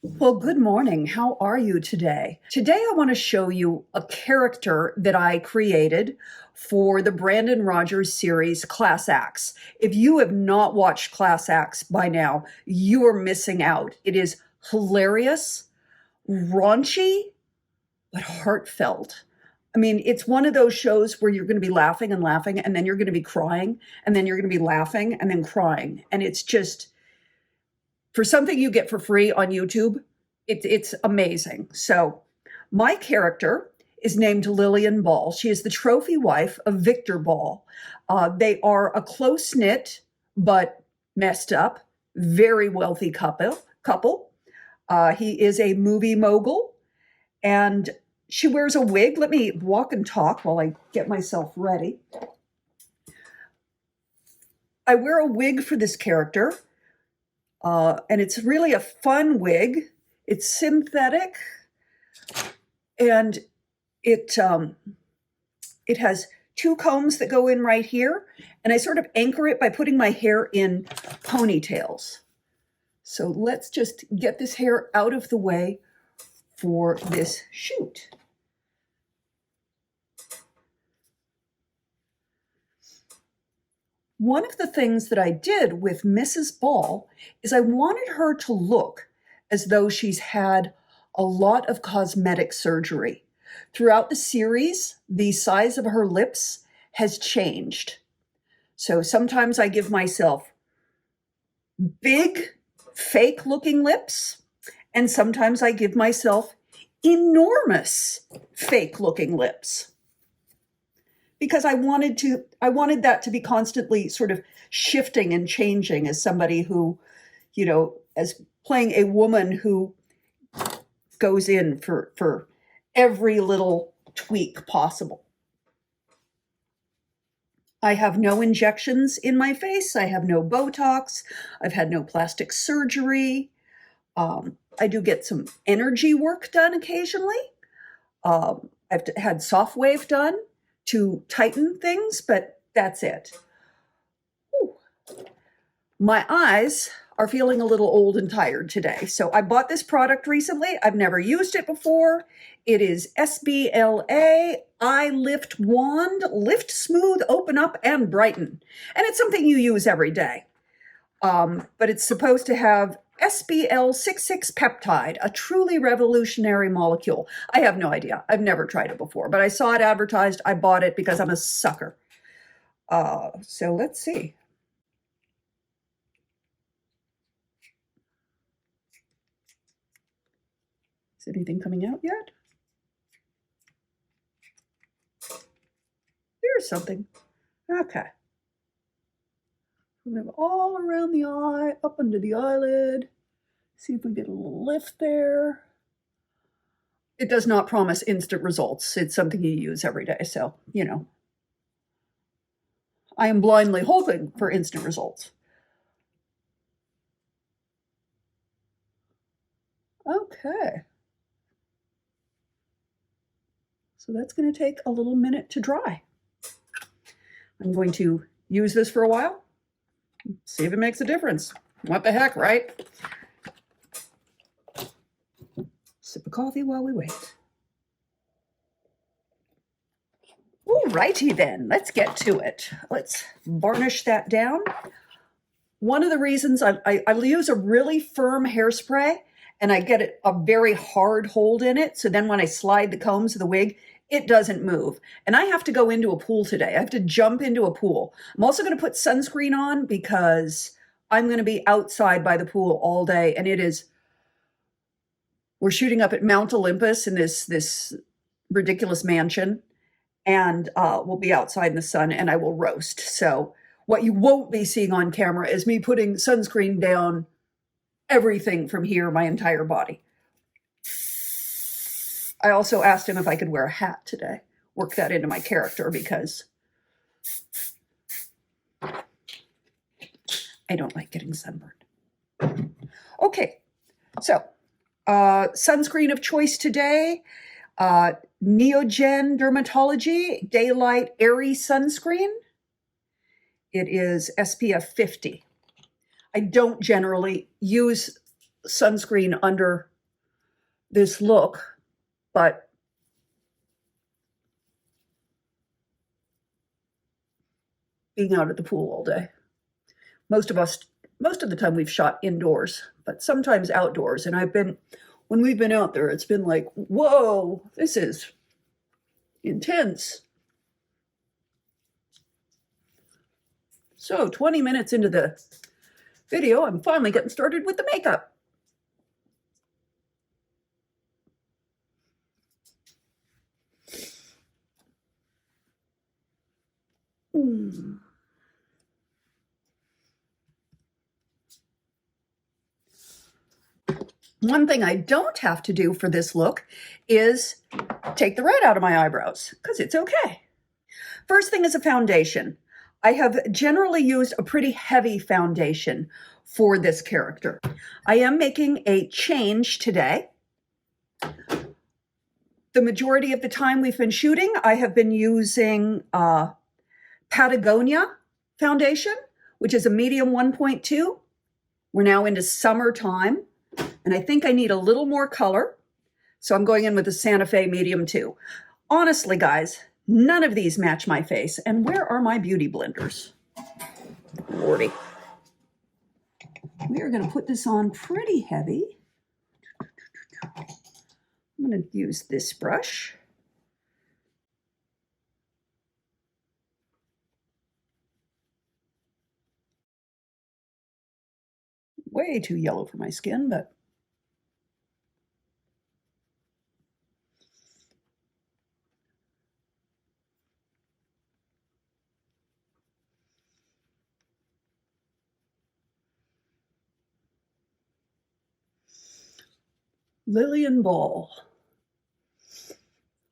Well, good morning. How are you today? Today, I want to show you a character that I created for the Brandon Rogers series, Class Acts. If you have not watched Class Acts by now, you are missing out. It is hilarious, raunchy, but heartfelt. I mean, it's one of those shows where you're going to be laughing and laughing, and then you're going to be crying, and then you're going to be laughing and then crying. And it's just, for something you get for free on YouTube, it's amazing. So my character is named Lillian Ball. She is the trophy wife of Victor Ball. They are a close-knit but messed up, very wealthy couple. He is a movie mogul, and she wears a wig. Let me walk and talk while I get myself ready. I wear a wig for this character. And it's really a fun wig. It's synthetic, and it has two combs that go in right here, and I sort of anchor it by putting my hair in ponytails. So let's just get this hair out of the way for this shoot. One of the things that I did with Mrs. Ball is I wanted her to look as though she's had a lot of cosmetic surgery. Throughout the series, the size of her lips has changed. So sometimes I give myself big, fake-looking lips, and sometimes I give myself enormous, fake-looking lips. Because I wanted that to be constantly sort of shifting and changing as somebody who, as playing a woman who goes in for every little tweak possible. I have no injections in my face. I have no Botox. I've had no plastic surgery. I do get some energy work done occasionally. I've had soft wave done to tighten things, but that's it. Whew. My eyes are feeling a little old and tired today. So I bought this product recently. I've never used it before. It is SBLA Eye Lift Wand, Lift Smooth, Open Up, and Brighten. And it's something you use every day. But it's supposed to have SBL66 peptide, a truly revolutionary molecule. I have no idea. I've never tried it before, but I saw it advertised. I bought it because I'm a sucker. So let's see. Is anything coming out yet? There's something. Okay. We have all around the eye, up under the eyelid. See if we get a little lift there. It does not promise instant results. It's something you use every day. So, I am blindly hoping for instant results. Okay. So that's going to take a little minute to dry. I'm going to use this for a while. See if it makes a difference. What the heck, right? Sip of coffee while we wait. Alrighty then, let's get to it. Let's varnish that down. One of the reasons I use a really firm hairspray, and I get a very hard hold in it, so then when I slide the combs of the wig, it doesn't move. And I have to go into a pool today. I have to jump into a pool. I'm also going to put sunscreen on because I'm going to be outside by the pool all day. And we're shooting up at Mount Olympus in this ridiculous mansion. And we'll be outside in the sun and I will roast. So what you won't be seeing on camera is me putting sunscreen down everything from here, my entire body. I also asked him if I could wear a hat today. Work that into my character because I don't like getting sunburned. Okay, so sunscreen of choice today, Neogen Dermatology Daylight Airy Sunscreen. It is SPF 50. I don't generally use sunscreen under this look, but being out at the pool all day. Most of the time we've shot indoors, but sometimes outdoors. And when we've been out there, it's been like, whoa, this is intense. So 20 minutes into the video, I'm finally getting started with the makeup. One thing I don't have to do for this look is take the red out of my eyebrows, because it's okay. First thing is a foundation. I have generally used a pretty heavy foundation for this character. I am making a change today. The majority of the time we've been shooting, I have been using Patagonia foundation, which is a medium 1.2. We're now into summertime, and I think I need a little more color, so I'm going in with the Santa Fe medium 2. Honestly, guys, none of these match my face. And where are my beauty blenders? Lordy. We are going to put this on pretty heavy. I'm going to use this brush. Way too yellow for my skin, but Lillian Ball,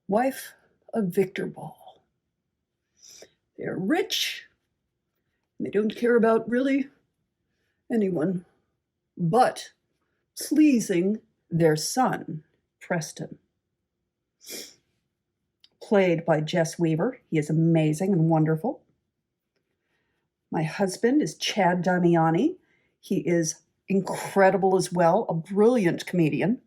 wife of Victor Ball. They're rich. They don't care about really anyone but pleasing their son, Preston. Played by Jess Weaver. He is amazing and wonderful. My husband is Chad Damiani. He is incredible as well, a brilliant comedian.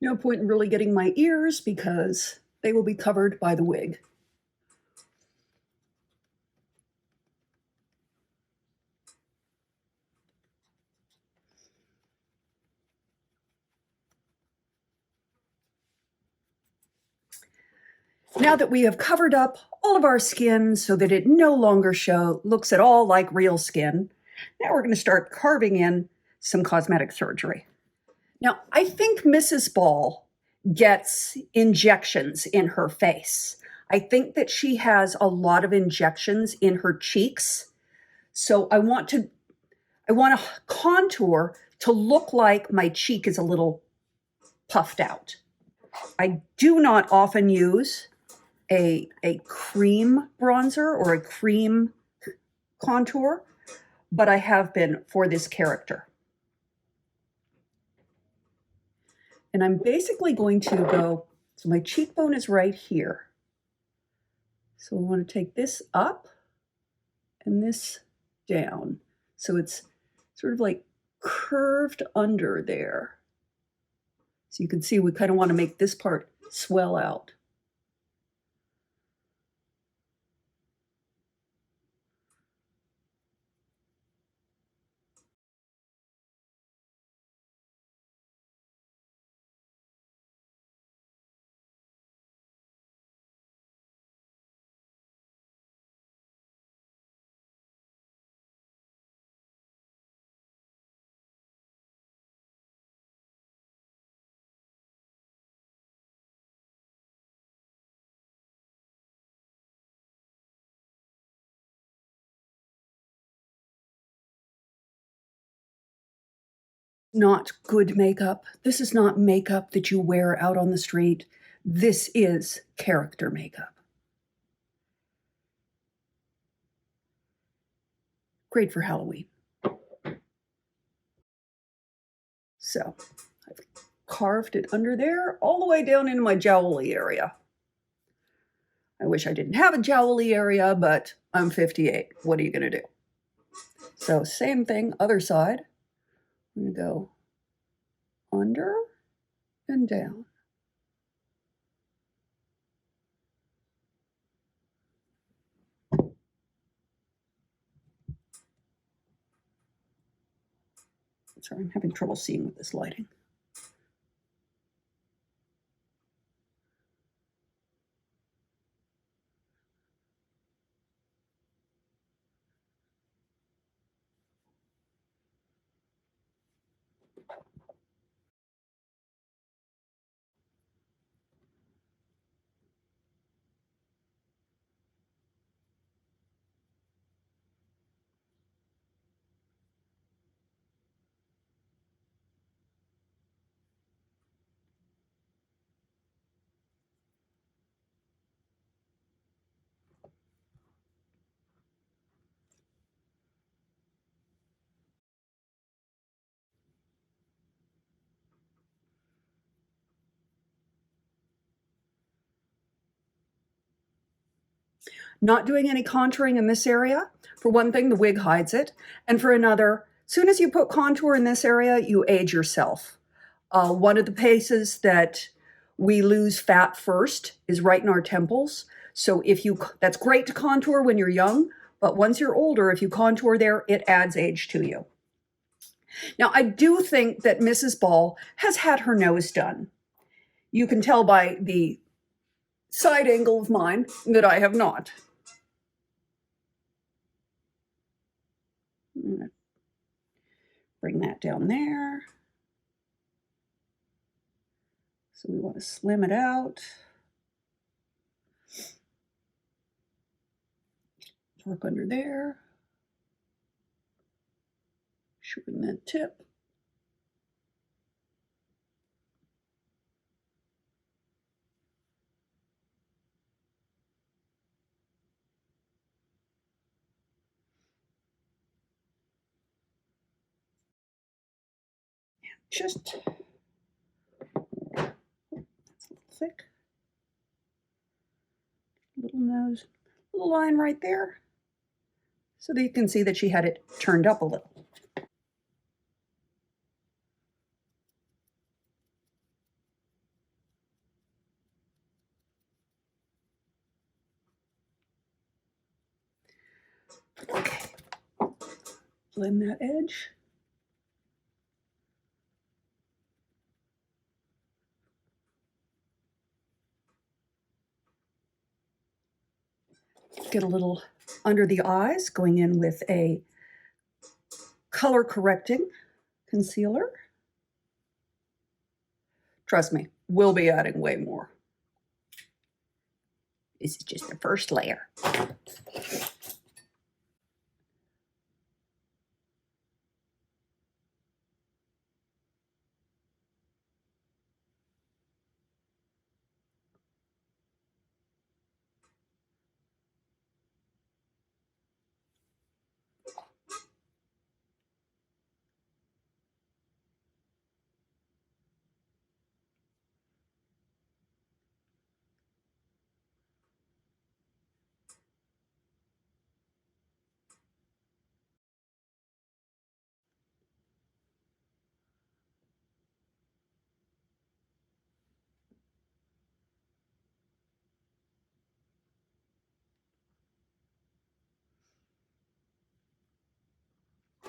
No point in really getting my ears because they will be covered by the wig. Now that we have covered up all of our skin so that it no longer looks at all like real skin, now we're going to start carving in some cosmetic surgery. Now, I think Mrs. Ball gets injections in her face. I think that she has a lot of injections in her cheeks. So I want a contour to look like my cheek is a little puffed out. I do not often use a cream bronzer or a cream contour, but I have been for this character. And I'm basically going to go, so my cheekbone is right here. So I want to take this up and this down. So it's sort of like curved under there. So you can see we kind of want to make this part swell out. Not good makeup. This is not makeup that you wear out on the street. This is character makeup. Great for Halloween. So I've carved it under there all the way down into my jowly area. I wish I didn't have a jowly area, but I'm 58. What are you going to do? So same thing, other side. I'm going to go under and down. Sorry, I'm having trouble seeing with this lighting. Not doing any contouring in this area. For one thing, the wig hides it. And for another, as soon as you put contour in this area, you age yourself. One of the places that we lose fat first is right in our temples. So that's great to contour when you're young, but once you're older, if you contour there, it adds age to you. Now, I do think that Mrs. Ball has had her nose done. You can tell by the side angle of mine that I have not. I'm gonna bring that down there. So we want to slim it out. Work under there. Shorten that tip. Just that's a little thick. Little nose, little line right there, so that you can see that she had it turned up a little. Okay, blend that edge. Get a little under the eyes, going in with a color correcting concealer. Trust me, we'll be adding way more. This is just the first layer.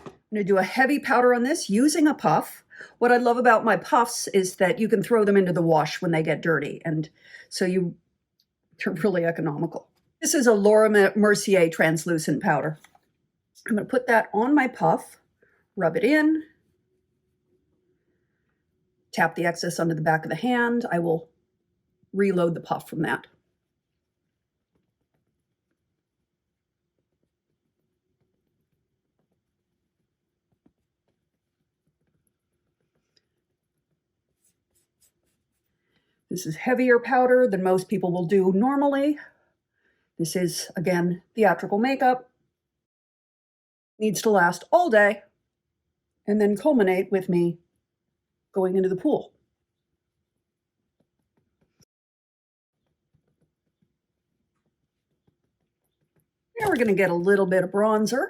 I'm going to do a heavy powder on this using a puff. What I love about my puffs is that you can throw them into the wash when they get dirty, and so they're really economical. This is a Laura Mercier translucent powder. I'm going to put that on my puff, rub it in, tap the excess onto the back of the hand. I will reload the puff from that. This is heavier powder than most people will do normally. This is, again, theatrical makeup. Needs to last all day and then culminate with me going into the pool. Now we're going to get a little bit of bronzer.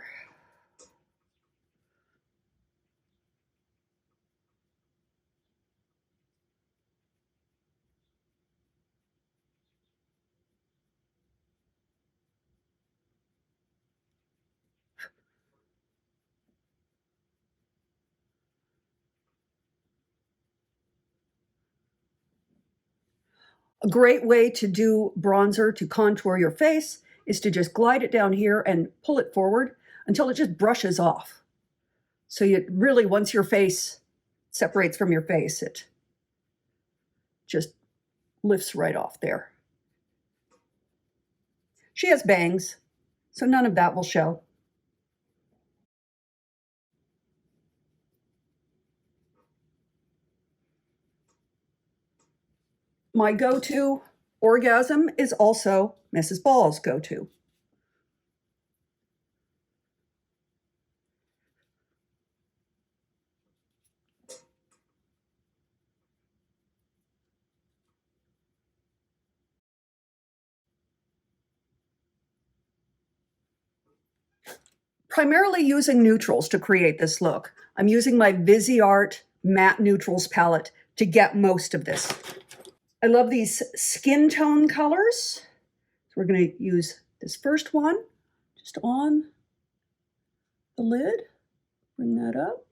A great way to do bronzer to contour your face is to just glide it down here and pull it forward until it just brushes off. So you really, once your face separates from your face, it just lifts right off there. She has bangs, so none of that will show. My go-to orgasm is also Mrs. Ball's go-to. Primarily using neutrals to create this look. I'm using my Viseart matte neutrals palette to get most of this. I love these skin tone colors. So we're going to use this first one just on the lid. Bring that up.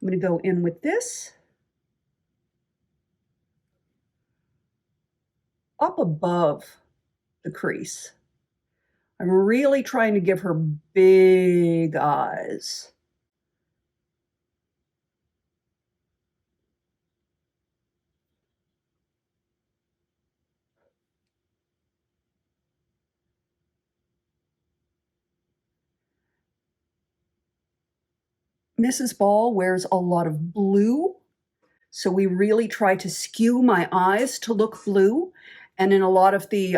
I'm going to go in with this. Up above the crease. I'm really trying to give her big eyes. Mrs. Ball wears a lot of blue, so we really try to skew my eyes to look blue. And in a lot of the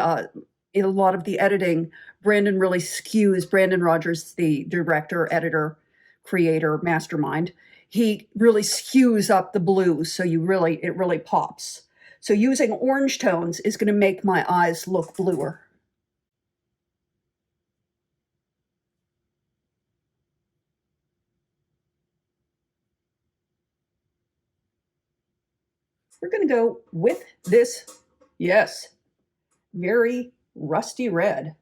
editing, Brandon really skews. Brandon Rogers, the director, editor, creator, mastermind, he really skews up the blues, so it really pops. So using orange tones is going to make my eyes look bluer. We're going to go with this, yes, very rusty red.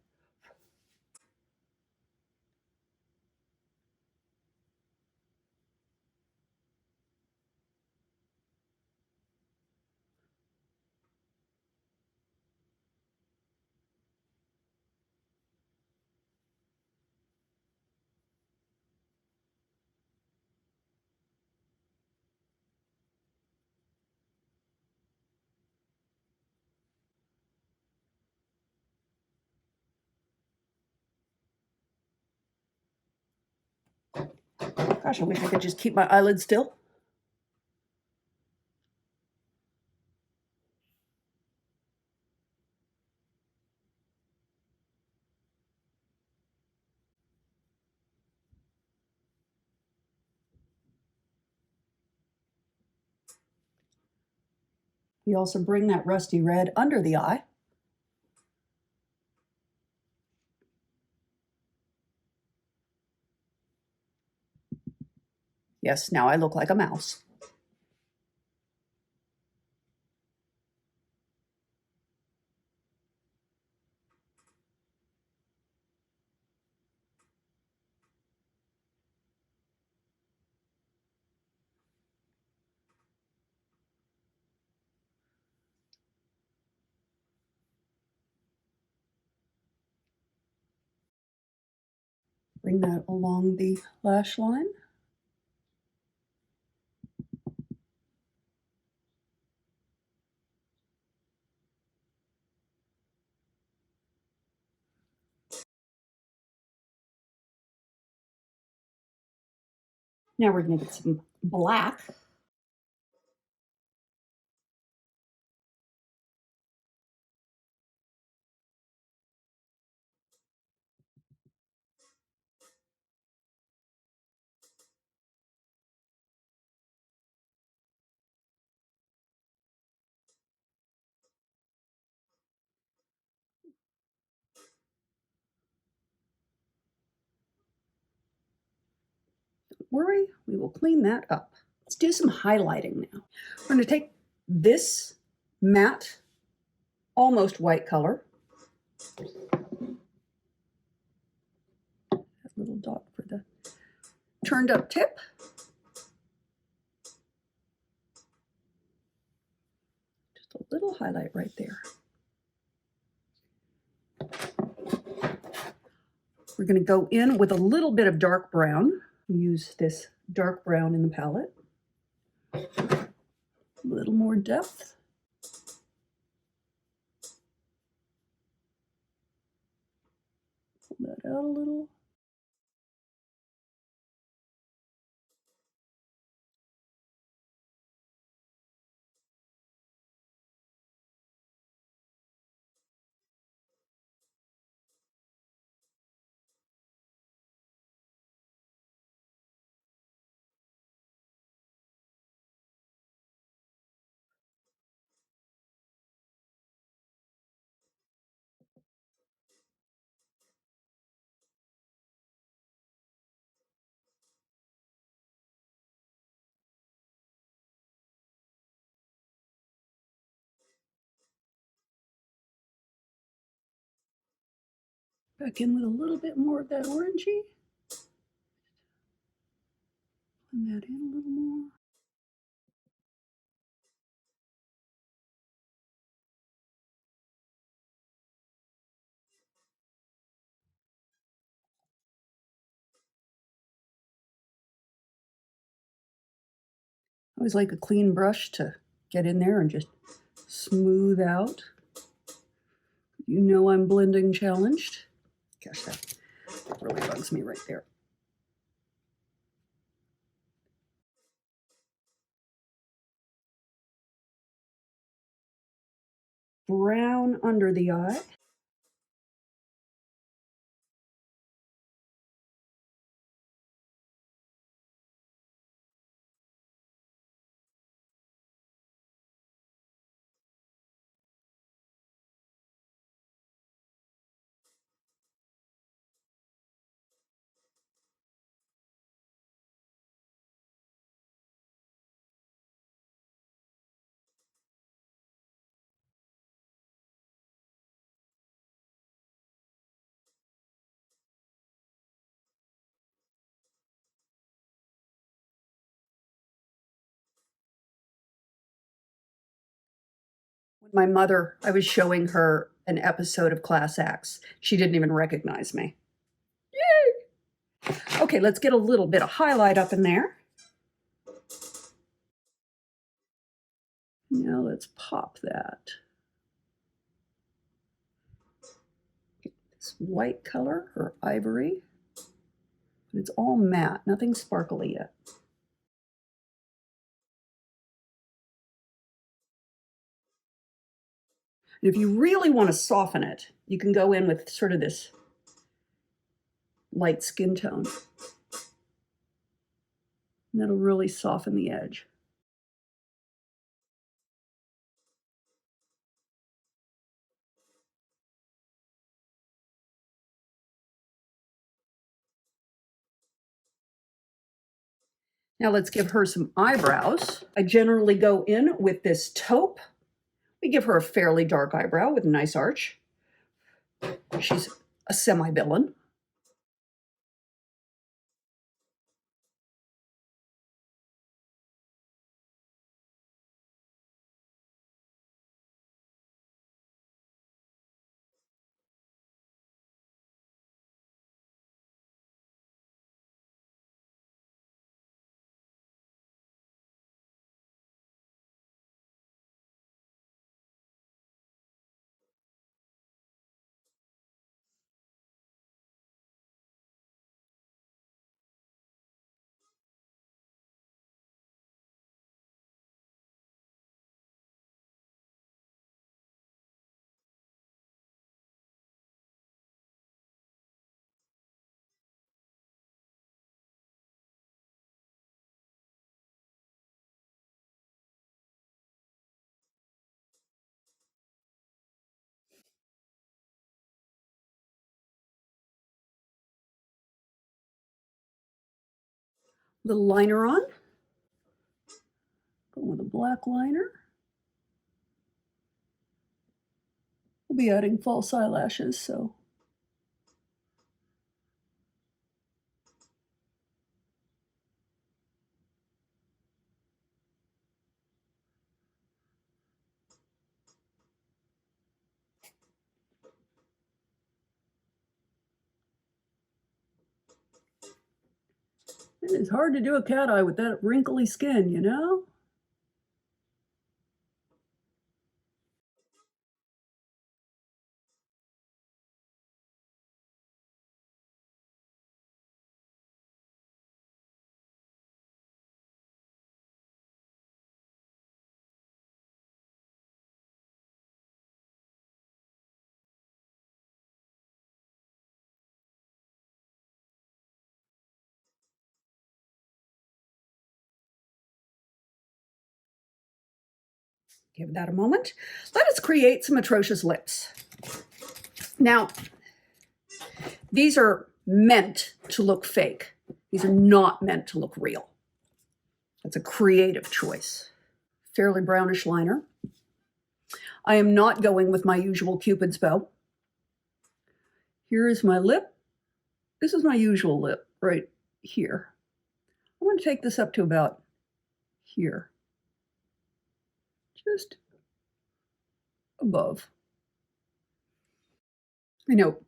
Gosh, I wish I could just keep my eyelids still. We also bring that rusty red under the eye. Yes, now I look like a mouse. Bring that along the lash line. Now we're going to get some black. Don't worry, we will clean that up. Let's do some highlighting now. We're going to take this matte, almost white color. That little dot for the turned up tip. Just a little highlight right there. We're going to go in with a little bit of dark brown. Use this dark brown in the palette. A little more depth. Pull that out a little. Back in with a little bit more of that orangey. Blend that in a little more. I always like a clean brush to get in there and just smooth out. You know I'm blending challenged. Gosh, that really bugs me right there. Brown under the eye. My mother, I was showing her an episode of Class Acts. She didn't even recognize me. Yay! Okay, let's get a little bit of highlight up in there. Now let's pop that. This white color or ivory. But it's all matte, nothing sparkly yet. And if you really want to soften it, you can go in with sort of this light skin tone. And that'll really soften the edge. Now let's give her some eyebrows. I generally go in with this taupe. We give her a fairly dark eyebrow with a nice arch. She's a semi-villain. Little liner on. Go with a black liner. We'll be adding false eyelashes, so. It is hard to do a cat eye with that wrinkly skin, you know? Give that a moment. Let us create some atrocious lips. Now, these are meant to look fake. These are not meant to look real. That's a creative choice. Fairly brownish liner. I am not going with my usual Cupid's bow. Here is my lip. This is my usual lip right here. I'm going to take this up to about here. Just above. I know.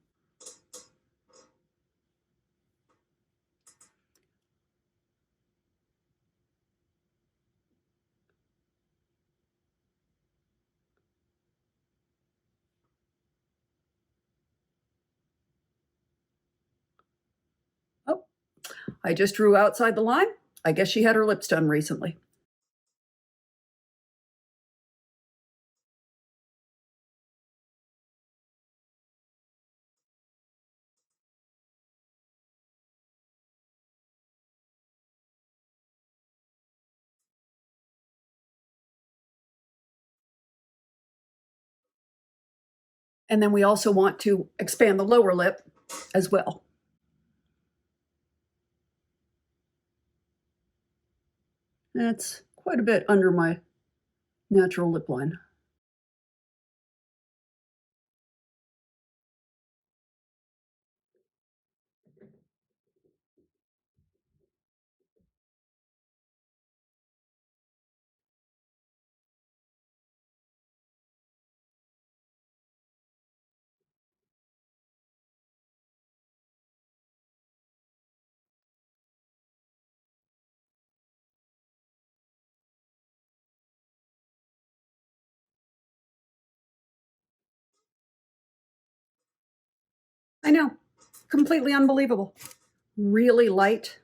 Oh, I just drew outside the line. I guess she had her lips done recently. And then we also want to expand the lower lip as well. That's quite a bit under my natural lip line. I know, completely unbelievable. Really light.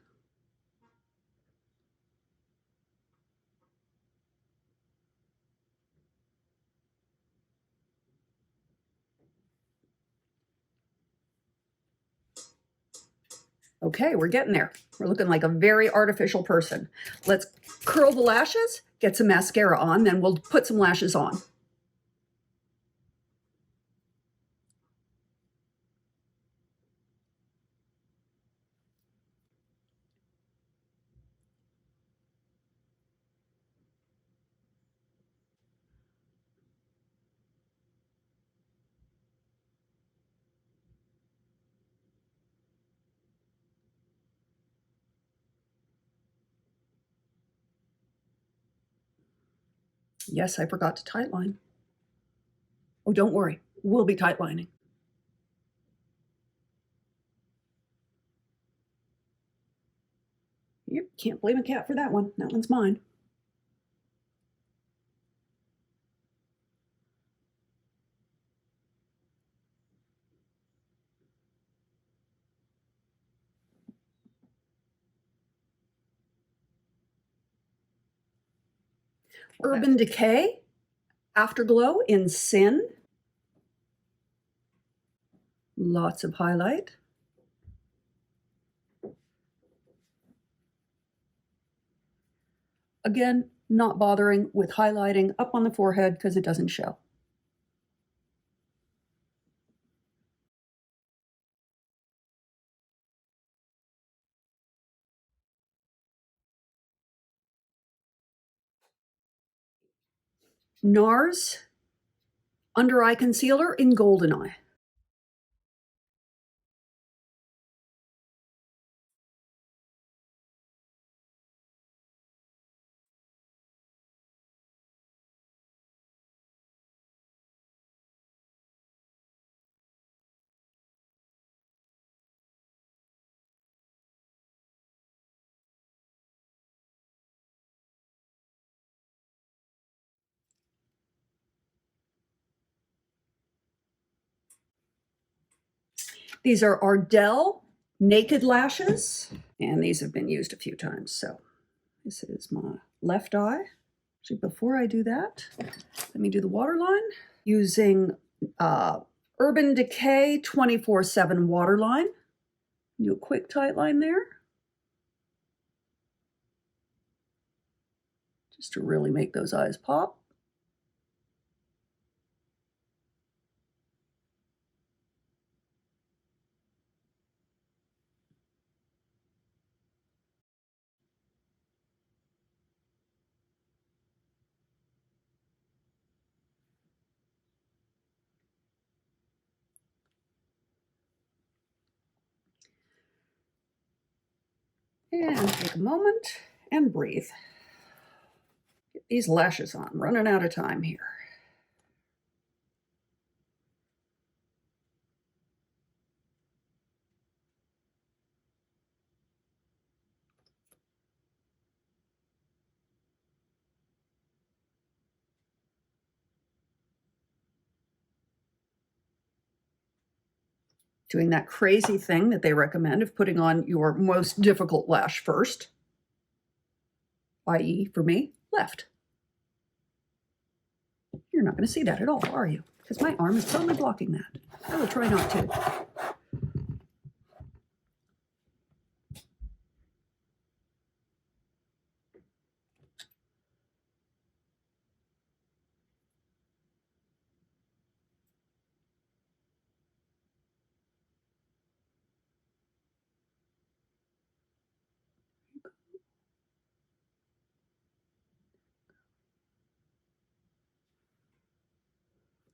Okay, we're getting there. We're looking like a very artificial person. Let's curl the lashes, get some mascara on, then we'll put some lashes on. Yes, I forgot to tightline. Oh, don't worry. We'll be tightlining. You can't blame a cat for that one. That one's mine. Urban Decay, Afterglow in Sin. Lots of highlight. Again, not bothering with highlighting up on the forehead because it doesn't show. NARS Under Eye Concealer in Golden Eye. These are Ardell Naked Lashes, and these have been used a few times. So this is my left eye. Actually, before I do that, let me do the waterline using Urban Decay 24/7 Waterline. Do a quick tight line there, just to really make those eyes pop. And take a moment and breathe. Get these lashes on. I'm running out of time here. Doing that crazy thing that they recommend of putting on your most difficult lash first, i.e. for me, left. You're not going to see that at all, are you? Because my arm is totally blocking that. I will try not to.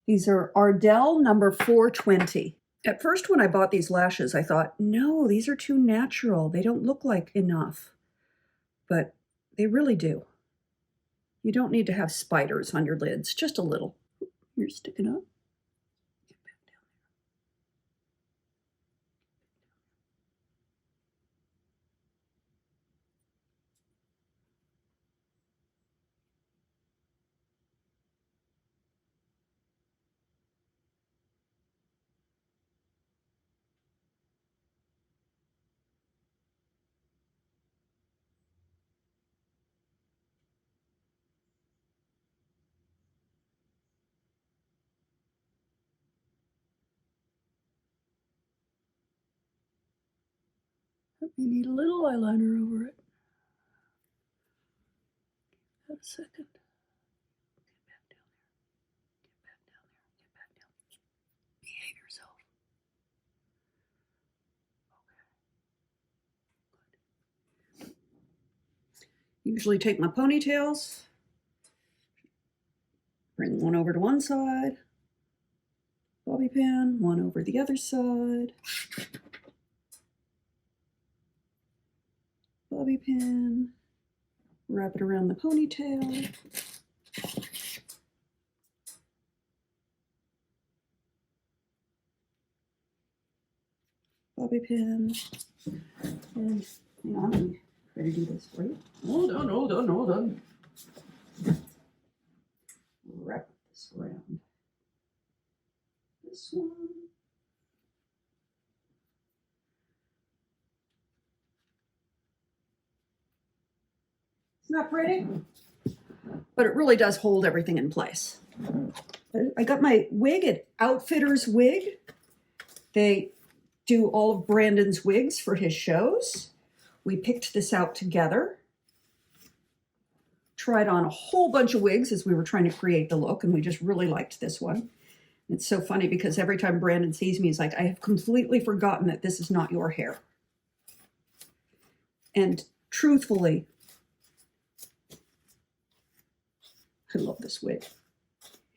These are Ardell number 420. At first, when I bought these lashes, I thought, no, these are too natural. They don't look like enough. But they really do. You don't need to have spiders on your lids, just a little. You're sticking up. Get back down there. You need a little eyeliner over it. Have a second. Get back down there. Get back down there. Get back down there. Behave yourself. Okay. Good. Usually take my ponytails, bring one over to one side, bobby pin, one over the other side, bobby pin, wrap it around the ponytail, bobby pin, and hang on, let me try to do this for you. Hold on, hold on, hold on. Wrap this around this one. Isn't that pretty? But it really does hold everything in place. I got my wig at Outfitters Wig. They do all of Brandon's wigs for his shows. We picked this out together. Tried on a whole bunch of wigs as we were trying to create the look, and we just really liked this one. It's so funny because every time Brandon sees me, he's like, I have completely forgotten that this is not your hair. And truthfully, I love this wig.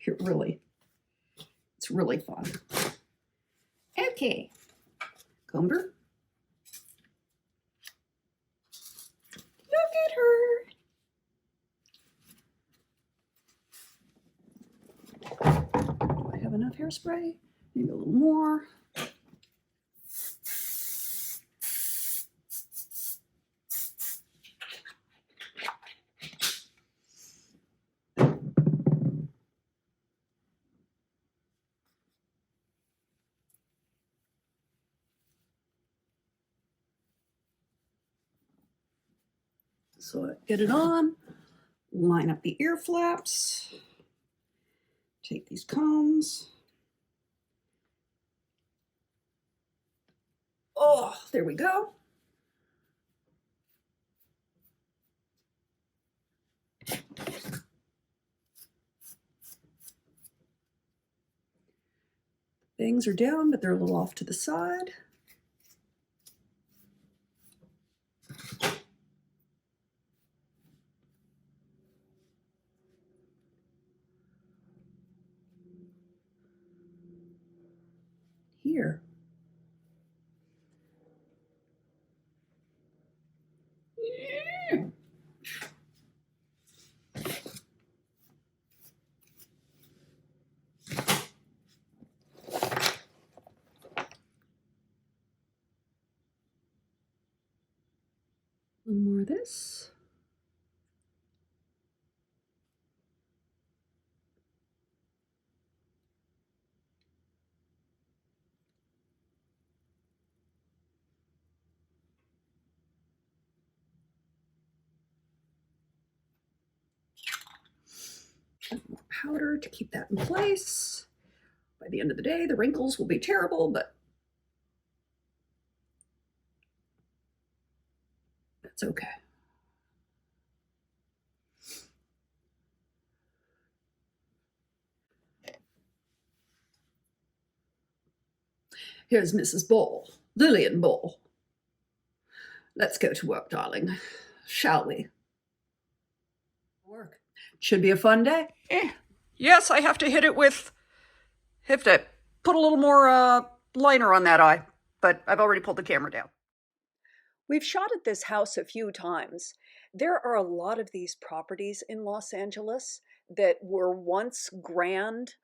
It's really fun. Okay, Comber. Look at her. Do I have enough hairspray? Maybe a little more. So get it on, line up the ear flaps, take these combs. Oh, there we go. Bangs are down, but they're a little off to the side. Here. Yeah. One more of this. More powder to keep that in place. By the end of the day, the wrinkles will be terrible, but that's okay. Here's Mrs. Ball, Lillian Ball. Let's go to work, darling, shall we? Work. Should be a fun day. Yes, I have to hit it with, have to put a little more liner on that eye, but I've already pulled the camera down. We've shot at this house a few times. There are a lot of these properties in Los Angeles that were once grand,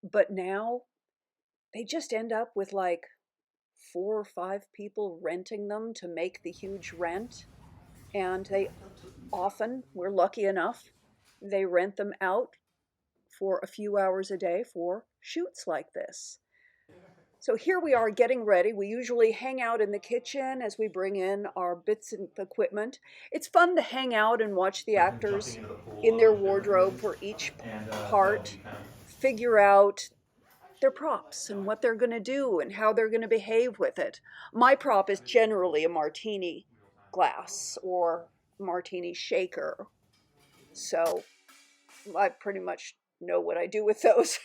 but now they just end up with like 4 or 5 people renting them to make the huge rent. And they often, we're lucky enough, they rent them out for a few hours a day for shoots like this. So here we are getting ready. We usually hang out in the kitchen as we bring in our bits of equipment. It's fun to hang out and watch the actors in their wardrobe for each part, figure out their props and what they're going to do and how they're going to behave with it. My prop is generally a martini glass or martini shaker. So I pretty much know what I do with those.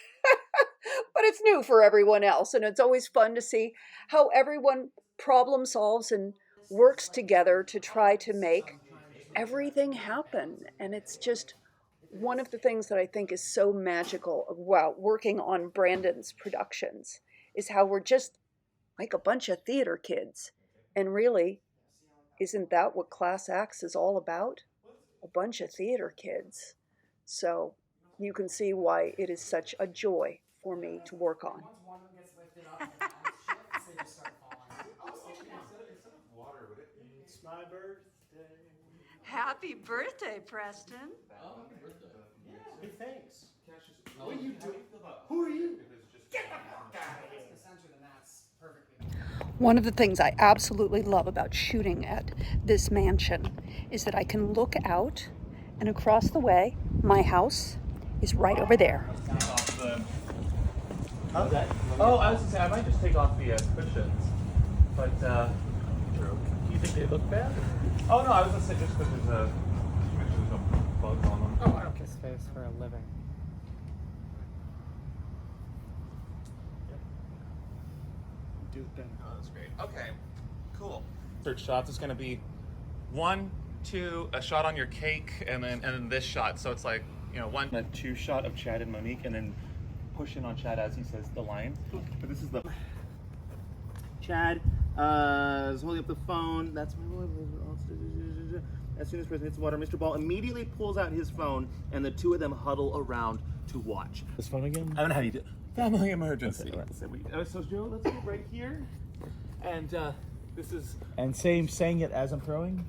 But it's new for everyone else, and it's always fun to see how everyone problem solves and works together to try to make everything happen. And it's just one of the things that I think is so magical about working on Brandon's productions is how we're just like a bunch of theater kids. And really, isn't that what Class Acts is all about? A bunch of theater kids. So you can see why it is such a joy for me to work on. Once one of them gets lifted up and the arms shift, they just start falling. Instead of water, would it be? It's my birthday. Happy birthday, Preston. Oh, happy birthday. Yeah. Hey, thanks. What are you doing? Who are you? Get the fuck out of here. The center, then that's perfectly. One of the things I absolutely love about shooting at this mansion is that I can look out and across the way, my house is right over there. How's that? Oh, I was gonna say I might just take off the cushions, but do you think they look bad? Oh no, I was gonna say just because there's make sure there's no bugs on them. Oh, I don't kiss face for a living. Do it then. Oh, that's great. Okay, cool. Third shots is gonna be 1, 2, a shot on your cake, and then this shot. So it's like you know, a two shot of Chad and Monique, and then push in on Chad as he says the line. But this is the Chad is holding up the phone. That's my boy. As soon as President hits the water, Mr. Ball immediately pulls out his phone, and the two of them huddle around to watch. This phone again? I'm gonna have you do family emergency. Okay, so Joe, let's go right here, and this is saying it as I'm throwing.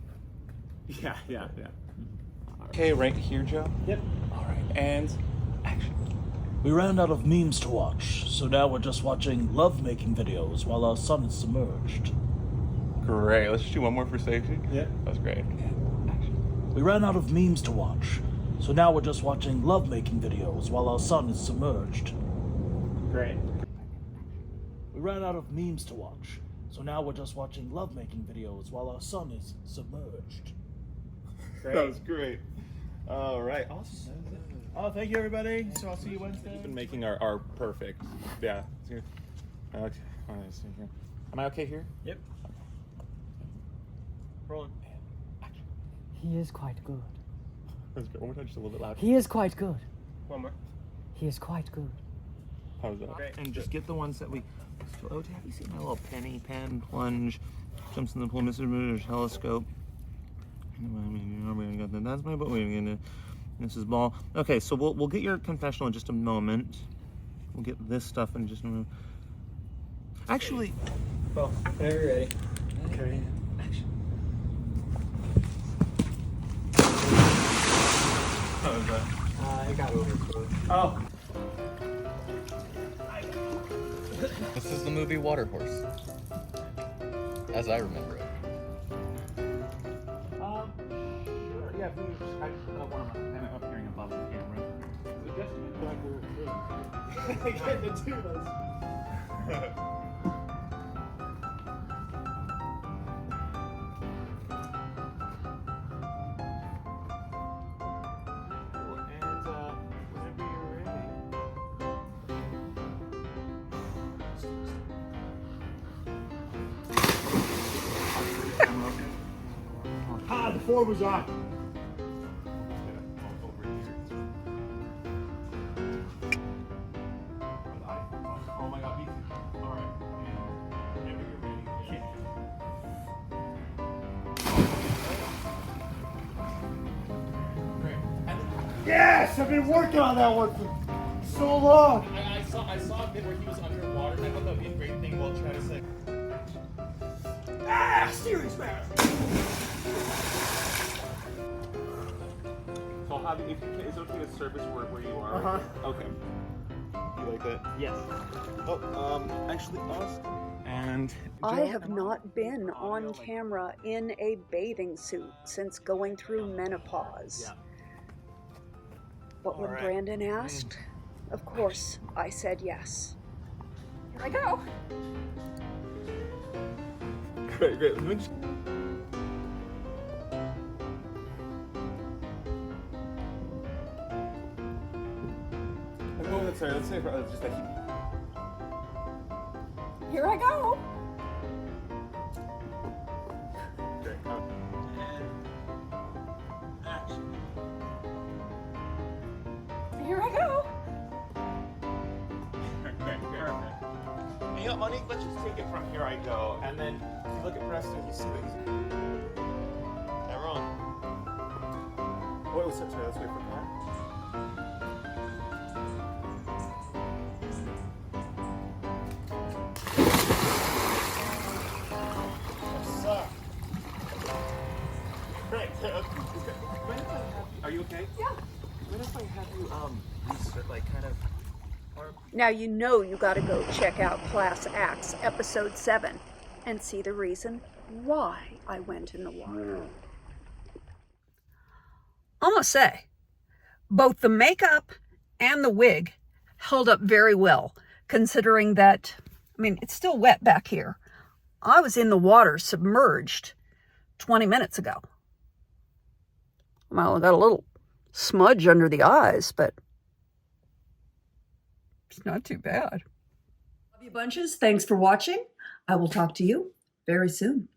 yeah. Okay, right here, Joe. Yep. All right, and action. We ran out of memes to watch, so now we're just watching love-making videos while our sun is submerged. Great. Let's just do one more for safety. Yeah. That was great. We ran out of memes to watch, so now we're just watching love-making videos while our sun is submerged. Great. We ran out of memes to watch, so now we're just watching love-making videos while our sun is submerged. Great. That was great. All right. Awesome. Oh, thank you, everybody. So I'll see you Wednesday. We've been making our perfect. Yeah. Okay. Am I okay here? Yep. Rolling. He is quite good. Let's go. One more time, just a little bit louder. He is quite good. One more. He is quite good. How's that? Great. And just get the ones that we. Oh, have you seen my little penny pen plunge? Jumps in the pool, Mr. Mooder's telescope. That's my book. We're gonna. This is Ball. Okay, so we'll get your confessional in just a moment. We'll get this stuff in just a moment. Actually, Well, whenever you're ready. okay. How was that? I got over it. Oh. This is the movie Water Horse, as I remember it. Yeah, I want to kind of appearing above the camera. I get the two of those. Ah, the floor was on. Oh my god, all right. Whenever you're ready. Yes, I've been working on that one for so long. I saw a bit where he was underwater, and I thought that would be a great thing while trying to say. Ah, serious man. So I'll have you, if it's okay to service where you are. Okay. You like that? Yes. Oh, actually, Austin. And I have not been on camera in a bathing suit since going through menopause. Yeah. But when Alright. Brandon asked, of course, I said yes. Here I go. Great. Let me just- Oh, sorry. Let's say just that he. Here I go. Great. Here I go. Perfect. And you know, Monique, let's just take it from here I go, and then if you look at Preston, you see that he's. Am I wrong? What was it? Sorry. Let's wait for Pat. Great. Are you okay? Yeah. What if I have you research, like kind of, or Now you know you got to go check out Class Acts episode 7 and see the reason why I went in the water. I must say, both the makeup and the wig held up very well, considering that, I mean, it's still wet back here. I was in the water submerged 20 minutes ago. Well, I got a little smudge under the eyes, but it's not too bad. Love you bunches. Thanks for watching. I will talk to you very soon.